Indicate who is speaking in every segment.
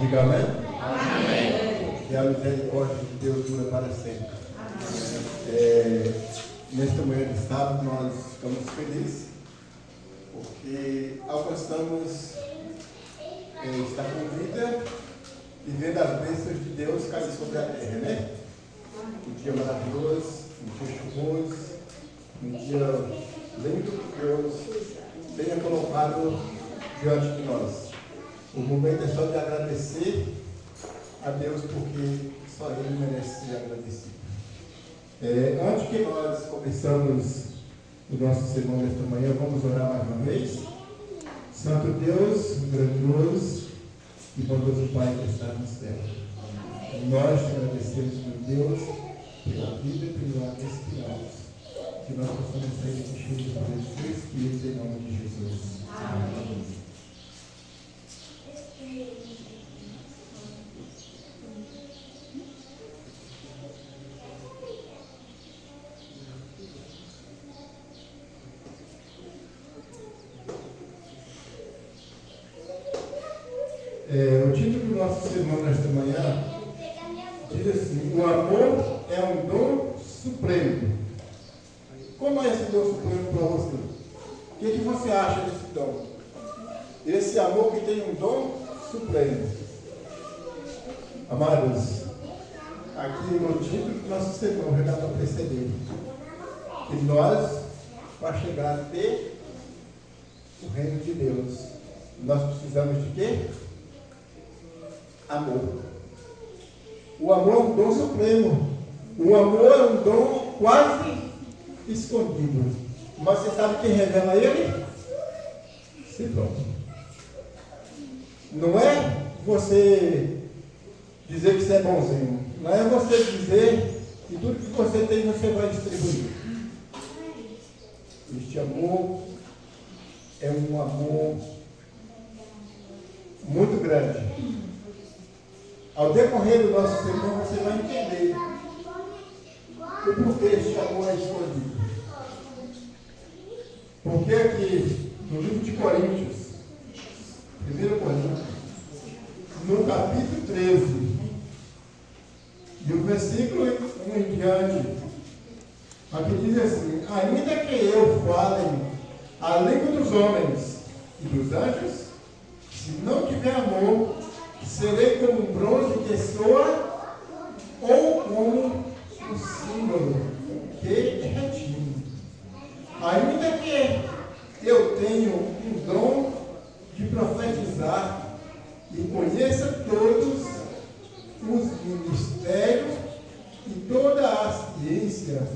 Speaker 1: Diga amém? Amém. Que a misericórdia de Deus dura para sempre. Nesta manhã de sábado nós ficamos felizes porque alcançamos estar com vida e vendo as bênçãos de Deus cair sobre a terra, né? Um dia maravilhoso, um dia chuvoso, um dia lindo que Deus tenha colocado diante de nós. O momento é só de agradecer a Deus, porque só Ele merece ser agradecido. Antes que nós começamos o nosso sermão nesta manhã, vamos orar mais uma vez. Santo Deus, grandioso e bondoso Pai que está no céu. Nós te agradecemos, meu Deus, pela vida e pelo ar respiramos. Que nós possamos sair cheios do Teu Espírito em nome de Jesus. Amém. O título do nosso sermão nesta manhã diz assim: o amor é um dom supremo. Como é esse dom supremo para você? O que você acha desse dom? Esse amor que tem um dom supremo. Amados, aqui no título do nosso sermão já dá para perceber que nós, para chegar a ter o reino de Deus, nós precisamos de quê? Amor. O amor é um dom supremo. O amor é um dom quase escondido. Mas você sabe quem revela ele? Si próprio. Não é você dizer que você é bonzinho. Não é você dizer que tudo que você tem você vai distribuir. Este amor é um amor muito grande. Ao decorrer do nosso sermão, você vai entender o porquê este amor é escondido. Porque aqui, no livro de Coríntios, 1 Coríntios, no capítulo 13, e o versículo 1 em diante, aqui diz assim: ainda que eu fale a língua dos homens e dos anjos, se não tiver amor, serei como um bronze que soa ou como um símbolo que retine. Ainda que eu tenha um dom de profetizar e conheça todos os ministérios e toda a ciência,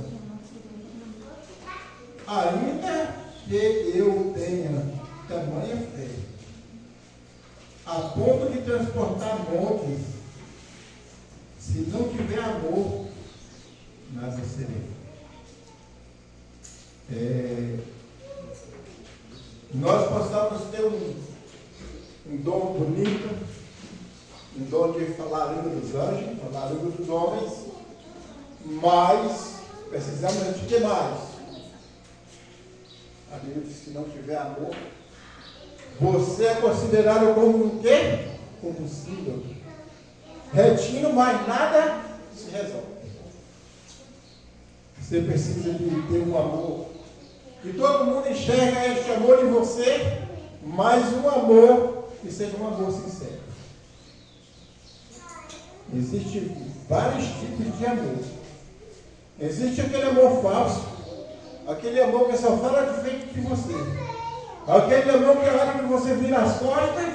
Speaker 1: ainda que eu tenha tamanha fé, a ponto de transportar montes, se não tiver amor, nada serei. Nós possamos ter um dom bonito, um dom de falar a língua dos anjos, falar a língua dos homens, mas precisamos de que mais? A Bíblia diz: se não tiver amor, você é considerado como um quê? Combustível. Retino, mas nada se resolve. Você precisa de ter um amor. E todo mundo enxerga este amor em você, mas um amor que seja um amor sincero. Existem vários tipos de amor. Existe aquele amor falso, aquele amor que só fala de frente de você. Aquele amor que a hora que você vira as costas,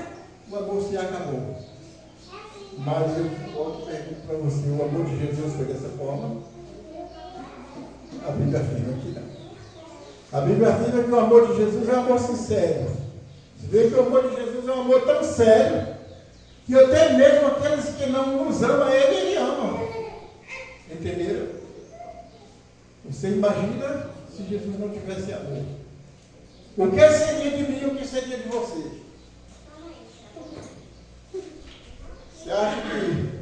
Speaker 1: o amor se acabou. Mas eu volto e pergunto para você: o amor de Jesus foi dessa forma? A Bíblia afirma que não. A Bíblia afirma que o amor de Jesus é um amor sincero. Você vê que o amor de Jesus é um amor tão sério que até mesmo aqueles que não nos amam Ele ama. Entenderam? Você imagina se Jesus não tivesse amor? O que seria de mim e o que seria de você? Você acha que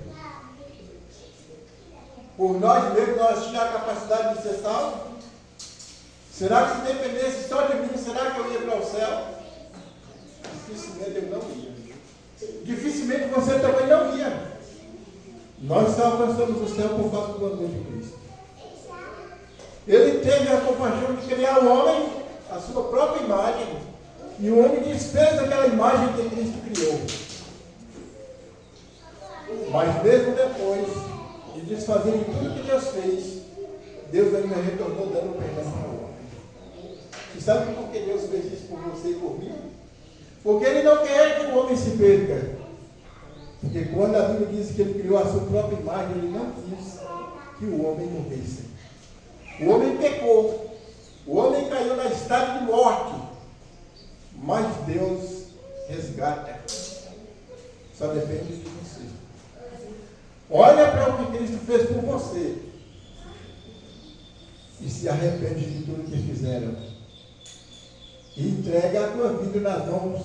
Speaker 1: por nós mesmos nós tínhamos a capacidade de ser salvos? Será que se dependesse só de mim, será que eu ia para o céu? Dificilmente eu não ia. dificilmente você também não ia. Nós só alcançamos o céu por causa do amor de Cristo. Ele teve a compaixão de criar o homem, a sua própria imagem, e o homem desfez aquela imagem que Cristo criou. Mas mesmo depois de desfazer de tudo que Deus fez, Deus ainda retornou dando perdão para o homem. Você sabe por que Deus fez isso por você e por mim? Porque Ele não quer que o homem se perca. Porque quando a Bíblia diz que Ele criou a sua própria imagem, Ele não quis que o homem morresse. O homem pecou. O homem caiu na estado de morte. Mas Deus resgata. Só depende de você. Olha para o que Cristo fez por você. E se arrepende de tudo que fizeram. E entrega a tua vida nas mãos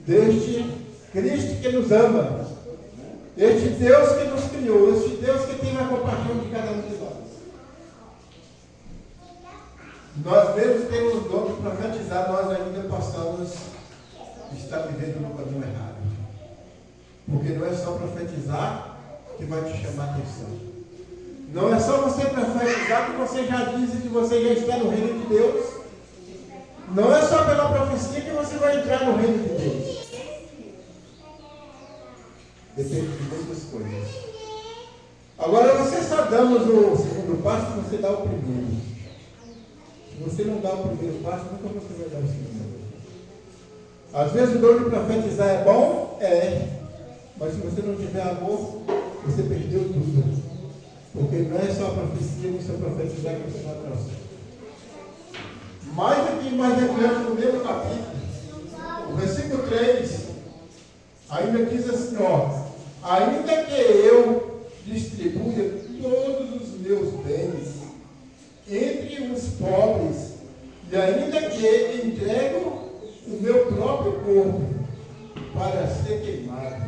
Speaker 1: deste Cristo que nos ama. Este Deus que nos criou. Este Deus que tem a compaixão de cada um de nós. Nós mesmos temos o dom de profetizar, nós ainda possamos estar vivendo no caminho errado. Porque não é só profetizar que vai te chamar a atenção. Não é só você profetizar que você já diz que você já está no reino de Deus. Não é só pela profecia que você vai entrar no reino de Deus. Depende de muitas coisas. Agora você só damos o segundo passo se você dá o primeiro. Se você não dá o primeiro passo, nunca você vai dar o segundo. Às vezes o dom de profetizar é bom? É. Mas se você não tiver amor, você perdeu tudo. Porque não é só a profecia, nem só profetizar que você vai alcançar. Mais aqui, mais adiante, no mesmo capítulo, o versículo 3, ainda diz assim, ó: ainda que eu distribua todos os meus bens entre os pobres, e ainda que entrego o meu próprio corpo para ser queimado,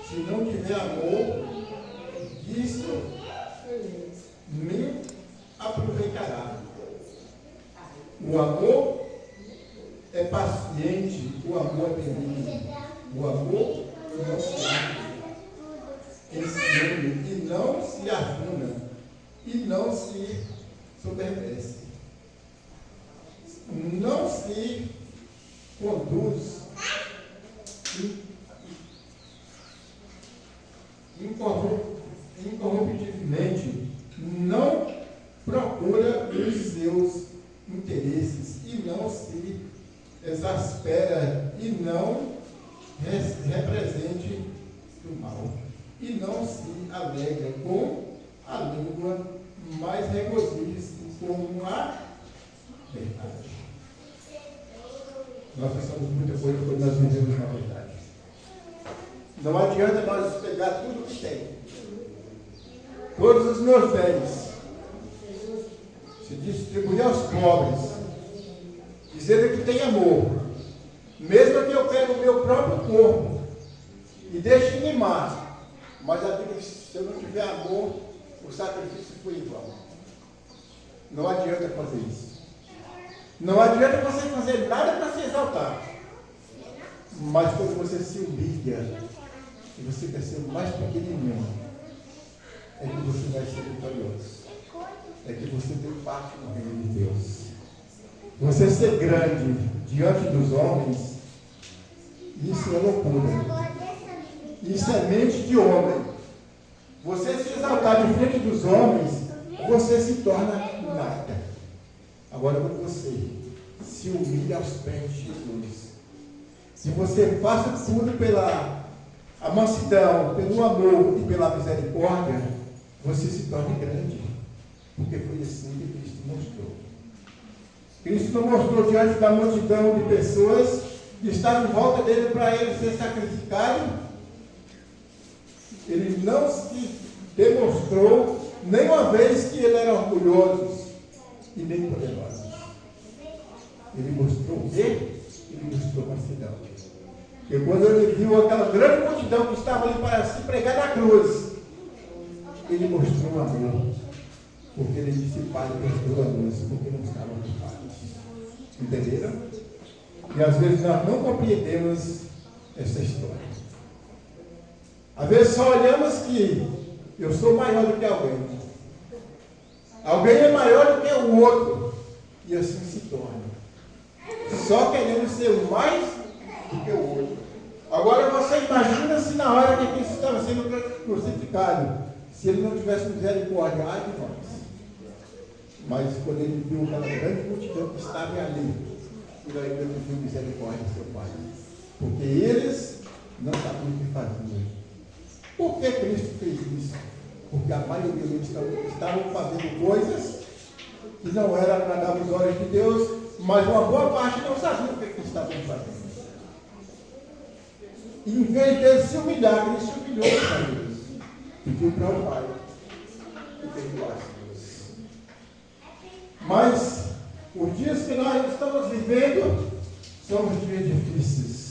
Speaker 1: se não tiver amor, isso me aproveitará. O amor é paciente, o amor é benigno, o amor não se ensina e não se arruma e não se soberbece, não se conduz incorruptivelmente, não procura os seus interesses e não se exaspera e não represente do mal e não se alegra com a língua, mas regozija-se com a verdade. Nós pensamos muita coisa quando nós vivemos na verdade. Não adianta nós pegar tudo que tem, todos os meus bens, se distribuir aos pobres, dizendo que tem amor, mesmo que eu pegue o meu próprio corpo e deixe queimar, mas a Bíblia diz que se eu não tiver amor, o sacrifício foi em vão. Não adianta fazer isso. Não adianta você fazer nada para se exaltar. Mas quando você se humilha e você quer ser o mais pequenininho, é que você vai ser vitorioso. É que você tem parte no reino de Deus. Você ser grande diante dos homens, isso é loucura. Isso é mente de homem. Você se exaltar de frente dos homens, você se torna nada. Agora, quando você se humilha aos pés de Jesus, se você faça tudo pela a mansidão, pelo amor e pela misericórdia, você se torna grande. Porque foi assim que Cristo mostrou. Cristo não mostrou diante da multidão de pessoas que estavam em volta dele para ele ser sacrificado. Ele não se demonstrou nenhuma vez que ele era orgulhoso e nem poderoso. Ele mostrou o quê? Ele mostrou mansidão. E quando ele viu aquela grande multidão que estava ali para se pregar na cruz, ele mostrou amor. Porque ele disse: Pai, perdoa-nos, porque não estavam culpados. Entenderam? E às vezes nós não compreendemos essa história. Às vezes só olhamos que eu sou maior do que alguém. Alguém é maior do que o outro. E assim se torna. Só querendo ser o mais do que o outro. Agora você imagina se na hora que Cristo estava sendo crucificado, se ele não tivesse misericórdia, ai de nós. Mas quando ele viu aquela grande multidão que estava ali, ele ainda pediu misericórdia do seu Pai. Porque eles não sabiam o que faziam. Por que Cristo fez isso? Porque a maioria deles estavam fazendo coisas que não eram agradáveis aos olhos de Deus, mas uma boa parte não sabia o que eles estavam fazendo. E em vez de se humilhar, ele se humilhou para Deus. Pediu para o Pai que perdoasse Deus. Mas os dias que nós estamos vivendo são os dias difíceis.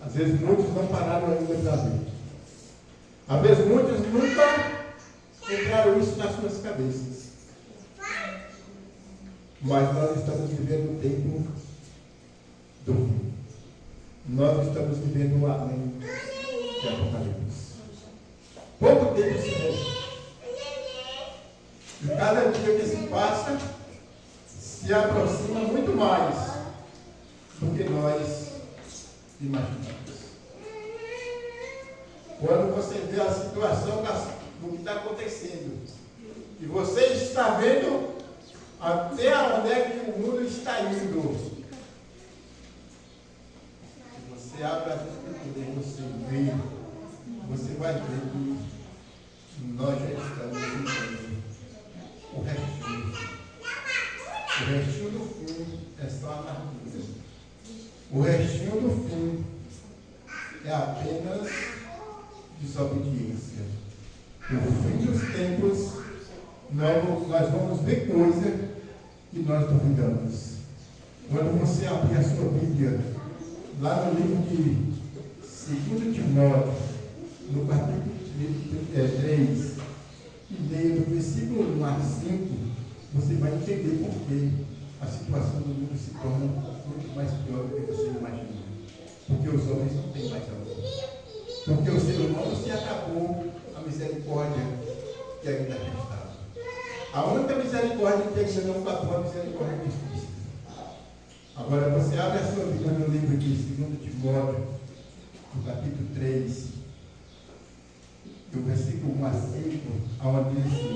Speaker 1: Às vezes muitos não pararam ainda para ver. Às vezes muitos nunca entraram isso nas suas cabeças. Mas nós estamos vivendo o tempo do fim. Nós estamos vivendo o além de Apocalipse. Pouco tempo se resta. E cada dia que se passa se aproxima muito mais do que nós imaginamos. Quando você vê a situação do que está acontecendo, e você está vendo até onde é que o mundo está indo, você abre a Bíblia e você vê, você vai ver que nós já estamos vivendo o restinho. O restinho do fim é só a amargura. O restinho do fim é apenas desobediência. No fim dos tempos, nós vamos ver coisa que nós duvidamos. Quando você abrir a sua Bíblia, lá no livro de 2 Timóteo, no capítulo 3, e leia do versículo 1 a 5, você vai entender por que a situação do mundo se torna muito mais pior do que você imagina. Porque os homens não têm mais amor. Porque o ser humano se acabou a misericórdia que ainda restava. A única misericórdia que ainda não acabou, a misericórdia de Cristo. Agora você abre a sua Bíblia no livro de 2 Timóteo, no capítulo 3, do versículo 1 a 5, onde diz assim: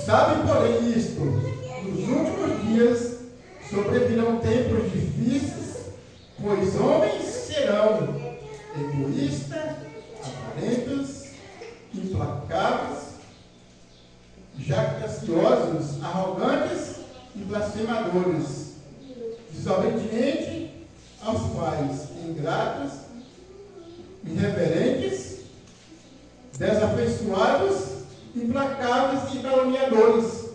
Speaker 1: sabe, porém, isto, nos últimos dias sobrevirão tempos difíceis, pois homens serão egoístas, avarentos, implacáveis, jactanciosos, arrogantes e blasfemadores, desobedientes aos pais, ingratos, irreverentes, desafeiçoados, implacáveis e caluniadores,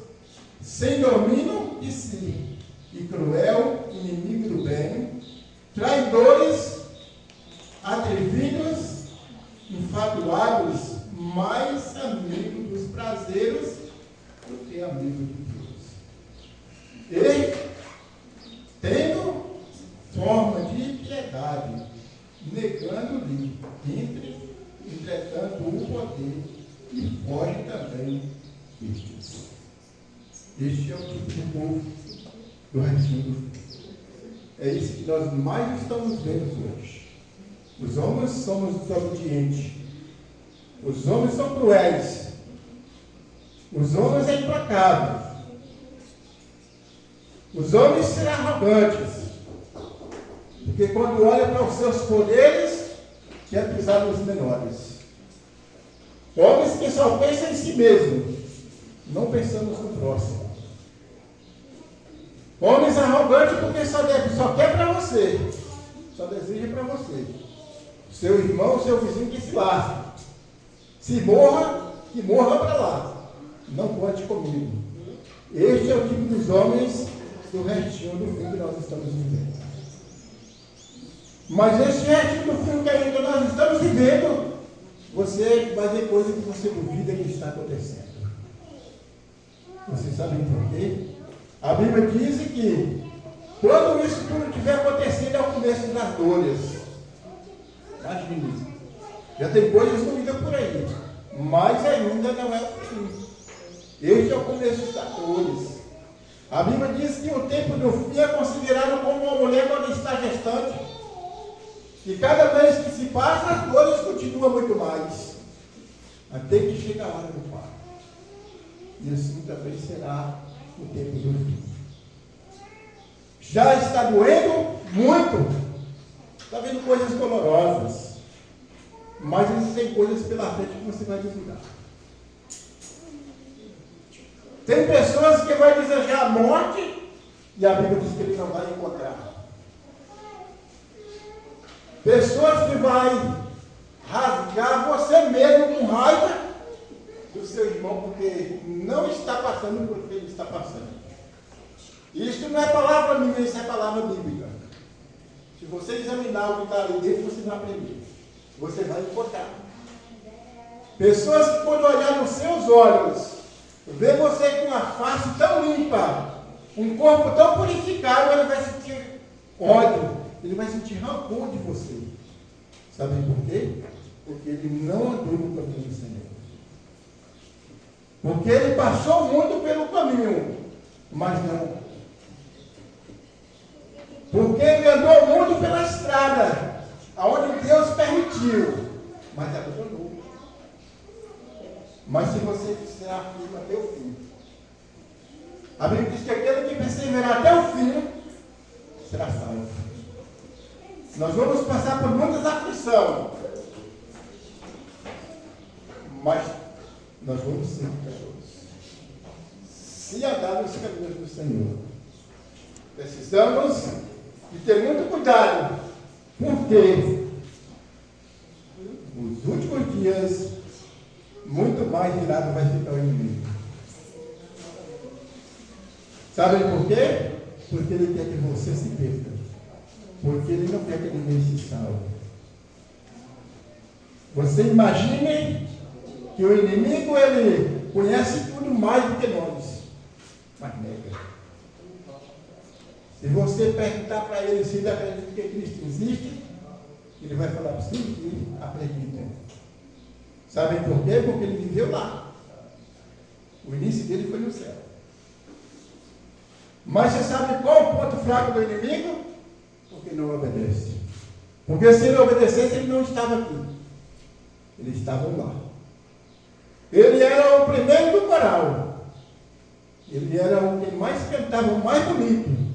Speaker 1: sem domínio de si, e cruel, inimigo do bem, traidores, atrevidos, infatuados, mais amigos dos prazeres do que amigos de Deus. E, tendo forma de piedade, negando-lhe, entretanto, o poder, e foge também destes. Este é o tipo de povo do restinho do fim. É isso que nós mais estamos vendo hoje. Os homens somos desobedientes. Os homens são cruéis. Os homens são implacáveis. Os homens são arrogantes. Porque quando olha para os seus poderes, quer pisar nos menores. Homens que só pensam em si mesmo, não pensamos no próximo. Homens arrogantes porque só quer para você, só deseja para você. Seu irmão, seu vizinho que se lasque. Se morra, que morra para lá. Não conte comigo. Este é o tipo dos homens do restinho do fim que nós estamos vivendo. Mas este restinho do fim que ainda nós estamos vivendo, você vai ver coisas que você duvida que está acontecendo. Vocês sabem por quê? A Bíblia diz que Quando isso tudo tiver acontecido, é o começo das dores. Imagine. Já tem coisas doídas por aí, mas ainda não é o fim. Este é o começo das dores. A Bíblia diz que o tempo do fim é considerado como uma mulher quando está gestante. E cada vez que se passa, as dores continuam muito mais. Até que chega a hora do parto. E assim também será o tempo do fim. Já está doendo muito. Está vendo coisas dolorosas. Mas existem coisas pela frente que você vai desligar. Tem pessoas que vai desejar a morte e a Bíblia diz que ele não vai encontrar. Pessoas que vai rasgar você mesmo com raiva do seu irmão porque não está passando por que ele está passando. Isso não é palavra minha, isso é palavra bíblica. Se você examinar o que está ali dentro, você vai aprender. Você vai encontrar. Pessoas que quando olhar nos seus olhos, vê você com uma face tão limpa, um corpo tão purificado, ele vai sentir ódio, ele vai sentir rancor de você. Sabe por quê? Porque ele não andou no caminho do Senhor. Porque ele passou muito pelo caminho, mas não. Porque ele andou muito pela estrada, aonde Deus permitiu, mas abandonou. Mas se você será firme até o fim, a Bíblia diz que aquele que perseverar até o fim será salvo. Nós vamos passar por muitas aflições, mas nós vamos ser vitoriosos. Se andar nos caminhos do Senhor, precisamos de ter muito cuidado, porque nos últimos dias, muito mais irado vai ficar o inimigo. Sabem por quê? Porque ele quer que você se perca. Porque ele não quer que ninguém se salve. Você imagine que o inimigo, ele conhece tudo mais do que nós, mas nega. Se você perguntar para ele se ele acredita que Cristo existe, ele vai falar para você que acredita. Sabem por quê? Porque ele viveu lá. O início dele foi no céu. Mas você sabe qual é o ponto fraco do inimigo? Porque não obedece. Porque se ele obedecesse, ele não estava aqui. Ele estava lá. Ele era o primeiro do coral. Ele era o que mais cantava, o mais bonito.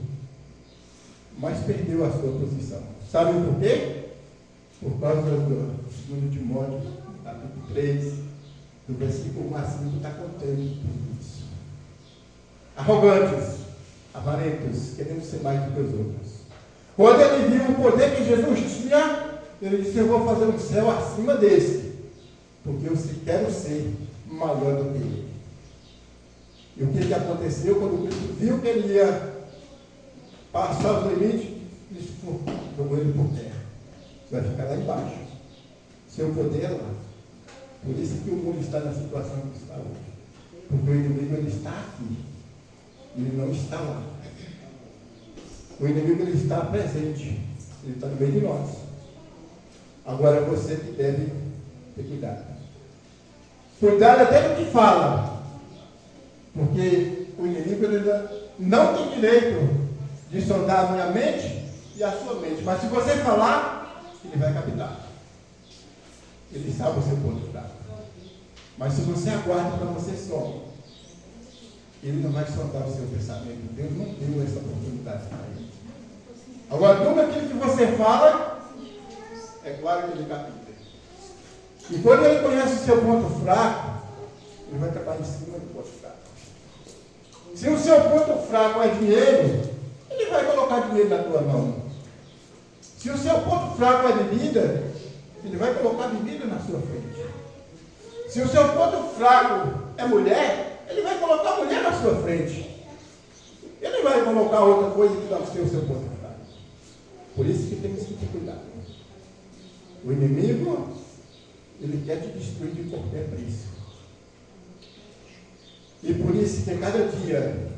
Speaker 1: Mas perdeu a sua posição. Sabe por quê? Por causa do 2 Timóteo, capítulo 3, do versículo 1 a 5, está contando tudo isso. Arrogantes, avarentos, querendo ser mais do que os outros. Quando ele viu o poder que Jesus tinha, ele disse: eu vou fazer um céu acima desse, porque eu quero ser maior do que ele. E o que aconteceu? Quando Cristo viu que ele ia passar os limites, Cristo jogou ele por terra. Você vai ficar lá embaixo. Seu poder é lá. Por isso que o mundo está na situação que está hoje. Porque o inimigo, ele está aqui. Ele não está lá. O inimigo, ele está presente. Ele está no meio de nós. Agora você que deve ter cuidado. Cuidado até do que fala. Porque o inimigo, ele não tem direito de sondar a minha mente e a sua mente. Mas se você falar, ele vai captar. Ele sabe o seu ponto fraco. Mas se você aguarda para você só, ele não vai sondar o seu pensamento. Deus não deu essa oportunidade para ele. Agora, tudo aquilo que você fala, é claro que ele capta. E quando ele conhece o seu ponto fraco, ele vai trabalhar em cima do ponto fraco. Se o seu ponto fraco é dinheiro, ele vai colocar dinheiro na tua mão. Se o seu ponto fraco é bebida, ele vai colocar bebida na sua frente. Se o seu ponto fraco é mulher, ele vai colocar mulher na sua frente. Ele não vai colocar outra coisa que não seja o seu ponto fraco. Por isso que temos que ter cuidado. O inimigo, ele quer te destruir de qualquer preço. E por isso que cada dia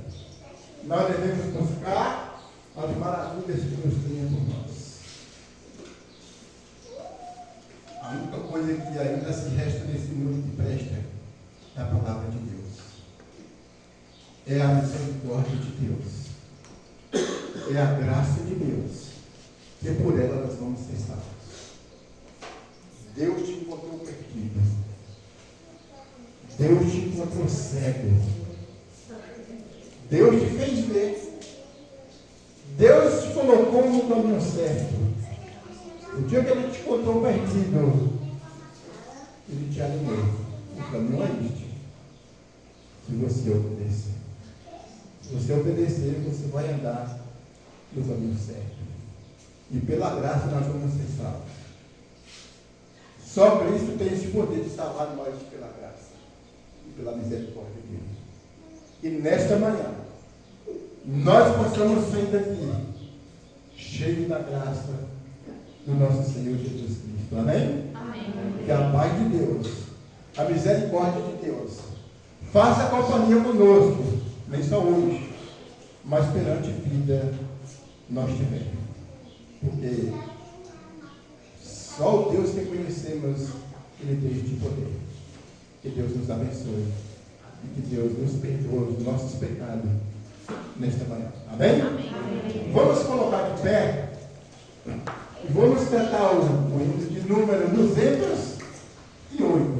Speaker 1: nós devemos buscar as maravilhas que Deus tem por nós. A única coisa que ainda se resta nesse mundo que presta é a palavra de Deus. É a misericórdia de Deus. É a graça de Deus. Que por ela nós vamos ser salvos. Deus te encontrou perdido. Deus te encontrou cego. Deus te fez ver. Deus te colocou no caminho certo. O dia que Ele te encontrou perdido, Ele te alinhou. O caminho é este. Se você obedecer. Se você obedecer, você vai andar no caminho certo. E pela graça nós vamos ser salvos. Só Cristo tem esse poder de salvar nós pela graça e pela misericórdia de Deus. E nesta manhã, nós possamos sair daqui cheios da graça do nosso Senhor Jesus Cristo. Amém? Amém. Que a paz de Deus, a misericórdia de Deus, faça companhia conosco, nem só hoje, mas perante vida nós tivemos. Porque só o Deus que conhecemos, Ele tem este poder. Que Deus nos abençoe e que Deus nos perdoe os nossos pecados nesta manhã. Amém? Amém. Vamos colocar de pé e vamos cantar o hino de número 208.